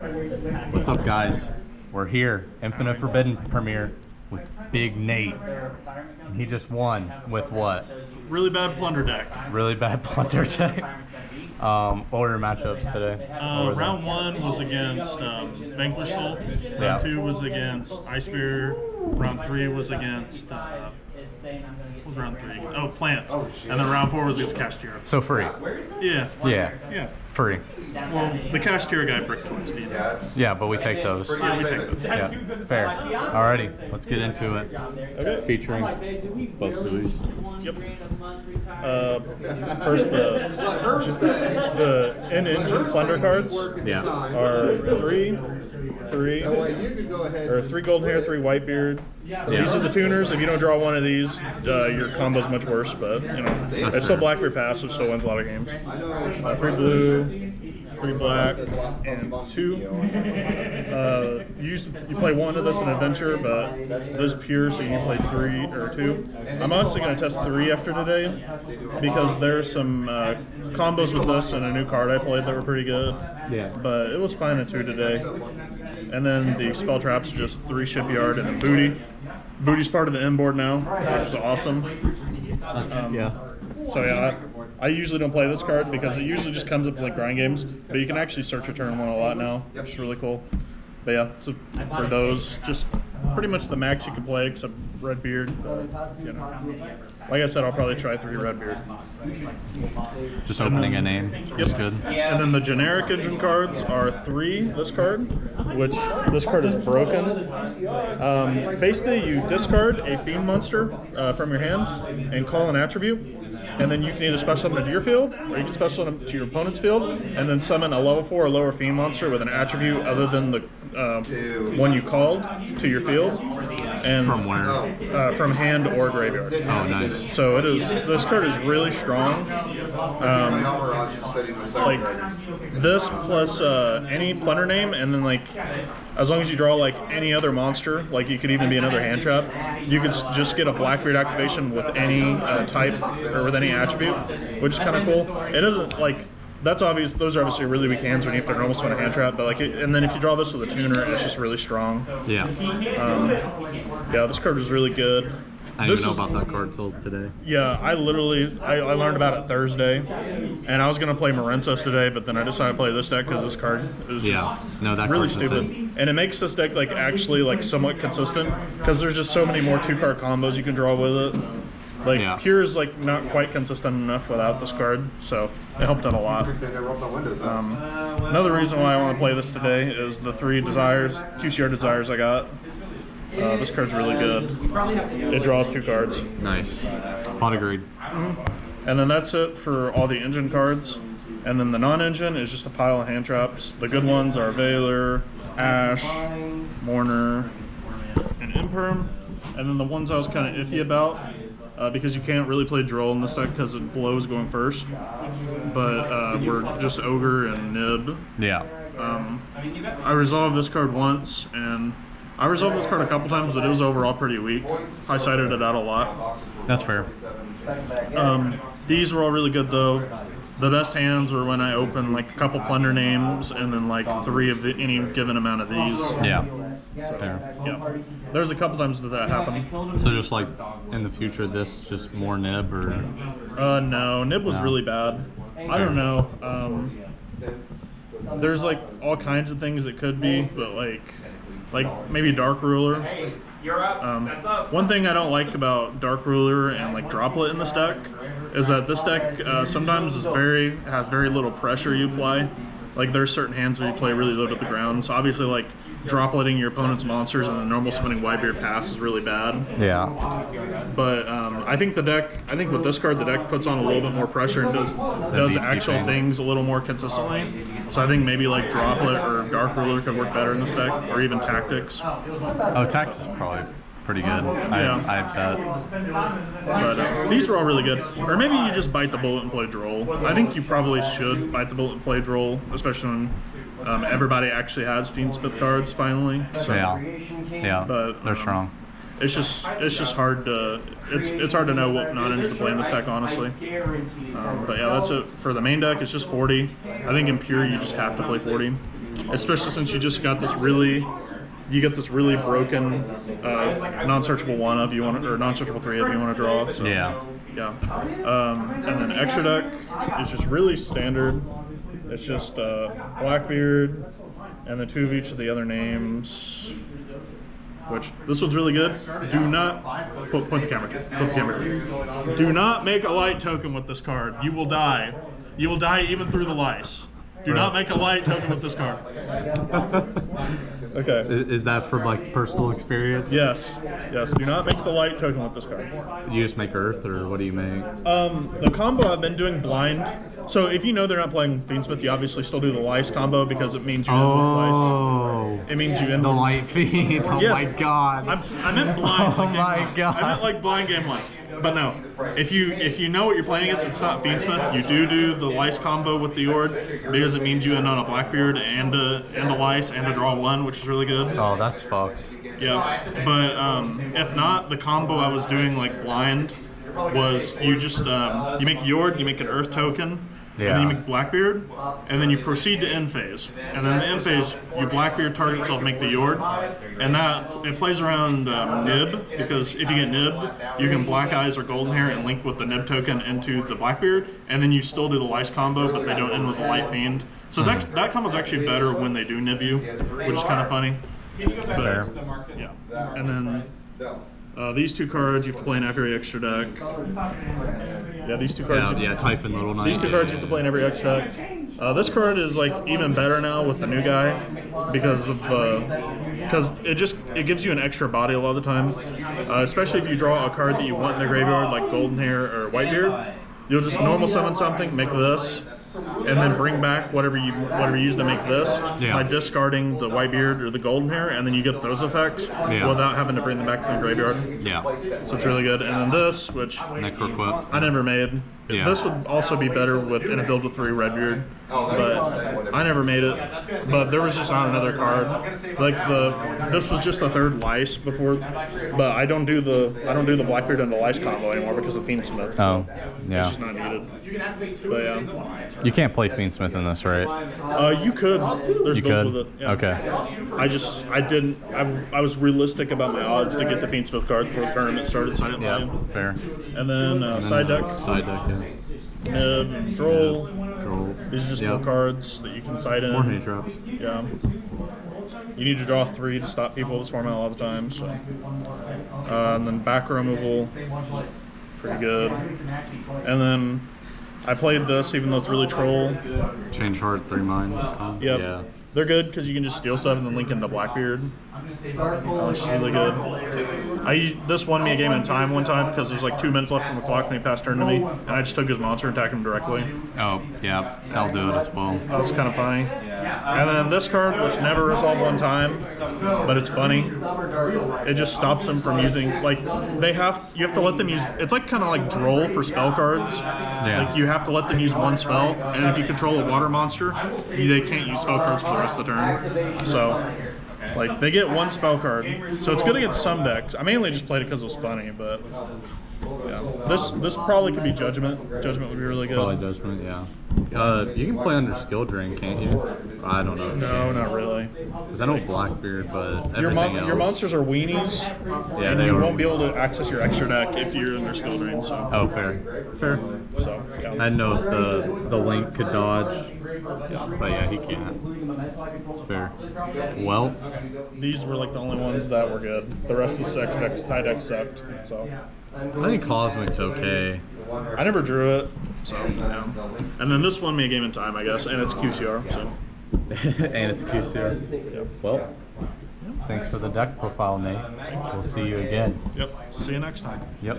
What's up, guys? We're here, Infinite Forbidden premiere with Big Nate. And he just won with what? Really bad Plunder deck. Really bad Plunder deck. What were your matchups today? Round 1 was against Vanquish Soul. Round 2 was against Ice Bear. Round 3 was against what was round 3? Oh, Plants. And then round 4 was against Cashier. So free. Yeah. Yeah. Free. Well, the Cashier guy brick twice beat. Yeah, but we take those. Yeah, we take those. Yeah, fair. Alrighty, let's get into it. Okay. Featuring both buoys. Yep. First, the in-engine Plunder cards are three golden hair, 3 white beard. These are the tuners. If you don't draw one of these, your combo's much worse. But you know, it's still Blackbeard passive, still wins a lot of games. 3 blue, 3 black, and 2. You play 1 of this in adventure, but this is pure, so you play 3 or 2. I'm honestly going to test 3 after today because there's some combos with this and a new card I played that were pretty good. Yeah. But it was fine at 2 today. And then the spell traps, just 3 shipyard and a booty. Booty's part of the inboard now, which is awesome. So yeah, I usually don't play this card because it usually just comes up like grind games, but you can actually search a turn 1 a lot now, which is really cool. But yeah, so for those, just pretty much the max you can play except Redbeard. You know, like I said, I'll probably try 3 Redbeard. Just opening a name is good. And then the generic engine cards are 3, this card, which this card is broken. Basically, you discard a fiend monster from your hand and call an attribute. And then you can either special summon it to your field, or you can special summon it to your opponent's field, and then summon a level 4 or lower fiend monster with an attribute other than the one you called to your field. And From where? From hand or graveyard. Oh, nice. So it is. This card is really strong. Like this plus any Plunder name, and then like as long as you draw like any other monster, like you could even be another hand trap, you could just get a Blackbeard activation with any type or with any attribute, which is kind of cool. It isn't like. That's obvious. Those are obviously really weak hands when you have to normal summon a hand trap. But like, and then if you draw this with a tuner, it's just really strong. Yeah. Yeah, this card was really good. I didn't know about that card till today. Yeah, I learned about it Thursday, and I was gonna play Morensos today, but then I decided to play this deck because this card is just really stupid. And it makes this deck like actually like somewhat consistent because there's just so many more 2-card combos you can draw with it. Like Pure is like not quite consistent enough without this card, so it helped out a lot. Another reason why I want to play this today is the 3 desires, QCR desires I got. This card's really good. It draws 2 cards. Nice. Pot agreed. And then that's it for all the engine cards. And then the non-engine is just a pile of hand traps. The good ones are Veiler, Ash, Mourner, and Imperm. And then the ones I was kind of iffy about, because you can't really play Droll in this deck because it blows going first. But we're just Ogre and Nib. Yeah. I resolved this card once, and I resolved this card a couple times, but it was overall pretty weak. I cited it out a lot. That's fair. These were all really good though. The best hands were when I opened like a couple Plunder names and then like 3 of any given amount of these. Yeah. So, yeah. There's a couple times that happened. So just like in the future, this just more Nib or? No, Nib was really bad. I don't know. There's like all kinds of things it could be, but like maybe Dark Ruler. One thing I don't like about Dark Ruler and like Droplet in this deck is that this deck sometimes has very little pressure you apply. Like there's certain hands where you play really low to the ground. So obviously like dropletting your opponent's monsters and the normal summoning Whitebeard pass is really bad. Yeah. But I think with this card the deck puts on a little bit more pressure and does actual things a little more consistently. So I think maybe like Droplet or Dark Ruler could work better in this deck, or even Tactics. Oh, Tactics is probably pretty good. I bet. But these were all really good. Or maybe you just bite the bullet and play Droll. I think you probably should bite the bullet and play Droll, especially when everybody actually has Fiendsmith cards finally. So. Yeah, but they're strong. it's just hard to it's hard to know what non-ends to play in this deck, honestly. But yeah, that's it for the main deck. It's just 40. I think in pure you just have to play 40, especially since you just got this really broken non-searchable 1 of you want or non-searchable 3 of you want to draw. So, yeah. And then extra deck is just really standard. It's just Blackbeard and the 2 of each of the other names. Which this one's really good. Do not point the camera. Point the camera. Do not make a light token with this card. You will die. You will die even through the lice. Do not make a light token with this card. Okay. Is that from like personal experience? Yes. Yes. Do not make the light token with this card. You just make Earth, or what do you make? The combo I've been doing blind. So if you know they're not playing Fiendsmith, you obviously still do the lice combo because it means you end with lice. It means you end the with light feed. Oh yes. my god. I meant blind. Oh my god. I meant like blind game light. But no, if you know what you're playing against, it's not Fiendsmith. You do the lice combo with the Yord because it means you end on a Blackbeard and a lice and a draw 1, which is really good. Oh, that's fucked. Yeah, but if not, the combo I was doing like blind was you just you make Yord, you make an Earth token. And then you make Blackbeard, and then you proceed to end phase. And then the end phase, your Blackbeard target itself make the Yord, and that it plays around Nib, because if you get Nibbed, you can Black Eyes or Golden Hair and link with the Nib token into the Blackbeard, and then you still do the Lice combo, but they don't end with the Light Fiend. So it's actually, that combo is actually better when they do Nib you, which is kind of funny. But, yeah, and then these 2 cards you have to play in every extra deck. Yeah, these 2 cards. Yeah, Typhon Little Knight. These 2 cards you have to play in every extra deck. This card is like even better now with the new guy because it gives you an extra body a lot of the time. Especially if you draw a card that you want in the graveyard, like Golden Hair or Whitebeard. You'll just normal summon something, make this, and then bring back whatever you use to make this by discarding the Whitebeard or the Golden Hair, and then you get those effects without having to bring them back to the graveyard. Yeah. So it's really good. And then this, which Necroquip. I never made. Yeah. This would also be better in a build with 3 Redbeard, but I never made it. But there was just not another card. Like this was just the 3rd lice before, but I don't do the Blackbeard and the lice combo anymore because of Fiendsmith. Oh, yeah. It's just not needed. But yeah. You can't play Fiendsmith in this, right? You could. There's You builds could? with it. Yeah. Okay. I didn't. I was realistic about my odds to get the Fiendsmith cards before the tournament started, so I didn't play them. Fair. And then side deck. Side deck, yeah. Nib and Droll. Droll. These are just more cards that you can side in. More honey traps. Yeah. You need to draw 3 to stop people this format a lot of the time. So. And then back removal. Pretty good. And then I played this even though it's really troll. Change heart, 3 mine. Yep. Yeah. They're good because you can just steal stuff and then link into Blackbeard, which is really good. This won me a game in time one time because there's like 2 minutes left on the clock when he passed turn to me, and I just took his monster and attacked him directly. Oh, yeah, I'll do it as well. That was kind of funny. And then this card, which never resolved one time, but it's funny. It just stops them from using, like, you have to let them use, it's like kind of like Droll for spell cards. Yeah. Like, you have to let them use 1 spell, and if you control a water monster, they can't use spell cards for the rest of the turn. So, like, they get 1 spell card. So it's good against some decks. I mainly just played it because it was funny, but yeah. This probably could be Judgment. Judgment would be really good. Probably Judgment, yeah. You can play under Skill Drain, can't you? I don't know. No, not really. Because I know Blackbeard, but Your everything else. monsters are weenies, Yeah, and they you are. won't be able to access your extra deck if you're under Skill Drain. So. Oh, fair. Fair. So, yeah. I didn't know if the Link could dodge. But yeah, he can't. It's fair. Well, These were like the only ones that were good. The rest of the extra deck, tie deck sucked. So. I think Cosmic's okay. I never drew it, so yeah. And then this won me a game in time, I guess, and it's QCR. So. And it's QCR. Yep. Well, thanks for the deck profile, Nate. We'll see you again. Yep. See you next time. Yep.